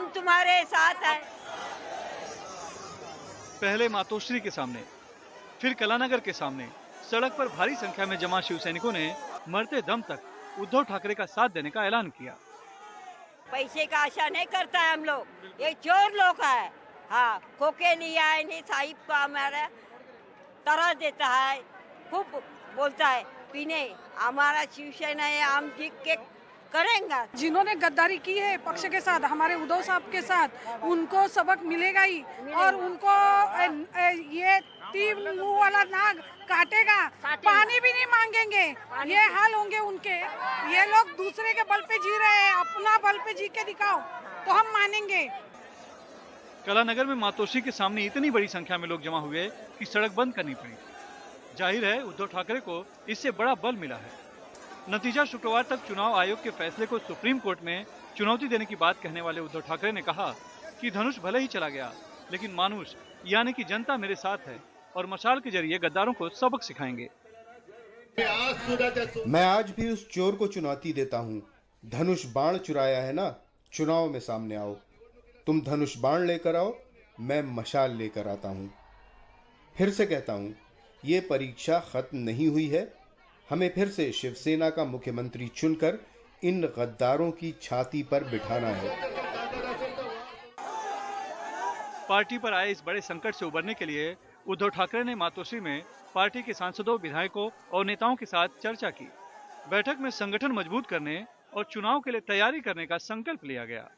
हम तुम्हारे साथ हैं। पहले मातोश्री के सामने, फिर कलानगर के सामने सड़क पर भारी संख्या में जमा शिव सैनिकों ने मरते दम तक उद्धव ठाकरे का साथ देने का ऐलान किया। पैसे का आशा नहीं करता है हम लोग, ये चोर लोग है। हाँ, खोके नहीं आए नहीं, साहिब को हमारा तरह देता है, खूब बोलता है पीने। हमारा शिवसेना है, हम जीत के करेंगे। जिन्होंने गद्दारी की है पक्ष के साथ, हमारे उद्धव साहब के साथ, उनको सबक मिलेगा ही। और उनको ये तीन मुंह वाला नाग काटेगा, पानी भी नहीं मांगेंगे, ये हाल होंगे उनके। ये लोग दूसरे के बल पे जी रहे हैं, अपना बल पे जी के दिखाओ तो हम मानेंगे। कलानगर में मातोश्री के सामने इतनी बड़ी संख्या में लोग जमा हुए कि सड़क बंद करनी पड़ी। जाहिर है उद्धव ठाकरे को इससे बड़ा बल मिला है। नतीजा शुक्रवार तक चुनाव आयोग के फैसले को सुप्रीम कोर्ट में चुनौती देने की बात कहने वाले उद्धव ठाकरे ने कहा कि धनुष भले ही चला गया, लेकिन मानुष यानी कि जनता मेरे साथ है और मशाल के जरिए गद्दारों को सबक सिखाएंगे। मैं आज भी उस चोर को चुनौती देता हूँ। धनुष बाण चुराया है ना, चुनाव में सामने आओ। तुम धनुष बाण लेकर आओ, मैं मशाल लेकर आता हूँ। फिर से कहता हूँ, ये परीक्षा खत्म नहीं हुई है। हमें फिर से शिवसेना का मुख्यमंत्री चुनकर इन गद्दारों की छाती पर बिठाना है। पार्टी पर आए इस बड़े संकट से उबरने के लिए उद्धव ठाकरे ने मातोश्री में पार्टी के सांसदों, विधायकों और नेताओं के साथ चर्चा की। बैठक में संगठन मजबूत करने और चुनाव के लिए तैयारी करने का संकल्प लिया गया।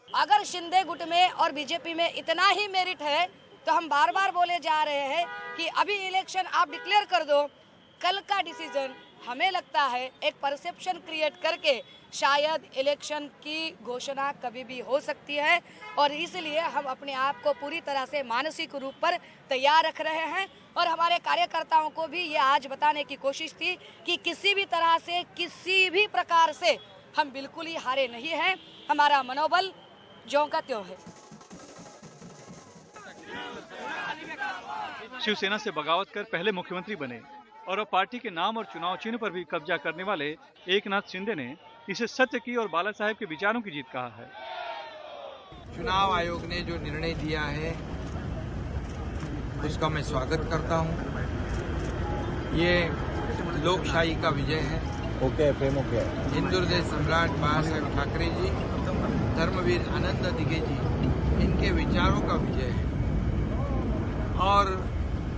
अगर शिंदे गुट में और बीजेपी में इतना ही मेरिट है तो हम बार बार बोले जा रहे हैं कि अभी इलेक्शन आप डिक्लेयर कर दो। कल का डिसीजन हमें लगता है एक परसेप्शन क्रिएट करके शायद इलेक्शन की घोषणा कभी भी हो सकती है, और इसलिए हम अपने आप को पूरी तरह से मानसिक रूप पर तैयार रख रहे हैं। और हमारे कार्यकर्ताओं को भी ये आज बताने की कोशिश थी कि किसी भी तरह से, किसी भी प्रकार से हम बिल्कुल ही हारे नहीं हैं। हमारा मनोबल ज्यों का त्यों है। शिवसेना से बगावत कर पहले मुख्यमंत्री बने और अब पार्टी के नाम और चुनाव चिन्ह पर भी कब्जा करने वाले एकनाथ शिंदे ने इसे सत्य की और बाला साहेब के विचारों की जीत कहा है। चुनाव आयोग ने जो निर्णय दिया है उसका मैं स्वागत करता हूं। ये लोकशाही का विजय है। हिंदू हृदय सम्राट बाला साहेब ठाकरे जी, धर्मवीर आनंद दिघे जी, इनके विचारों का विजय है। और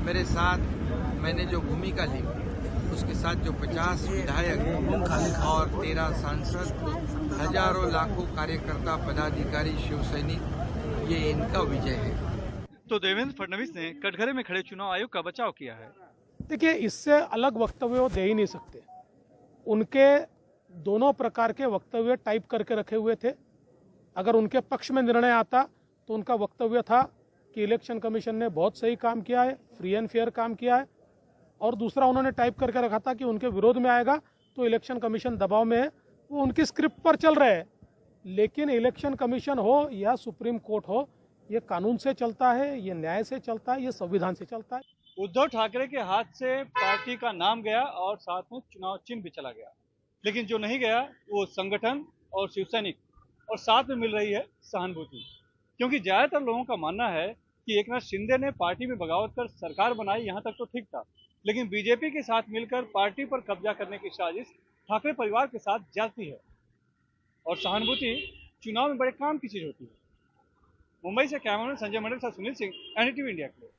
मेरे साथ मैंने जो भूमिका ली, उसके साथ जो 50 विधायक और 13 सांसद, हजारों लाखों कार्यकर्ता, पदाधिकारी, शिव सैनिक, ये इनका विजय है। तो देवेंद्र फडणवीस ने कटघरे में खड़े चुनाव आयोग का बचाव किया है। देखिए, इससे अलग वक्तव्य वो दे ही नहीं सकते। उनके दोनों प्रकार के वक्तव्य टाइप करके रखे हुए थे। अगर उनके पक्ष में निर्णय आता तो उनका वक्तव्य था कि इलेक्शन कमीशन ने बहुत सही काम किया है, फ्री एंड फेयर काम किया है। और दूसरा उन्होंने टाइप करके रखा था कि उनके विरोध में आएगा तो इलेक्शन कमीशन दबाव में है। वो उनकी स्क्रिप्ट पर चल रहे हैं। लेकिन इलेक्शन कमीशन हो या सुप्रीम कोर्ट हो, ये कानून से चलता है, ये न्याय से चलता है, ये संविधान से चलता है। उद्धव ठाकरे के हाथ से पार्टी का नाम गया और साथ में चुनाव चिन्ह भी चला गया, लेकिन जो नहीं गया वो संगठन और शिवसैनिक, और साथ में मिल रही है सहानुभूति। क्योंकि ज्यादातर लोगों का मानना है कि एकनाथ शिंदे ने पार्टी में बगावत कर सरकार बनाई, यहाँ तक तो ठीक था, लेकिन बीजेपी के साथ मिलकर पार्टी पर कब्जा करने की साजिश ठाकरे परिवार के साथ जाती है। और सहानुभूति चुनाव में बड़े काम की चीज होती है। मुंबई से कैमरामैन संजय मंडल के साथ सुनील सिंह, एनडीटीवी इंडिया के लिए।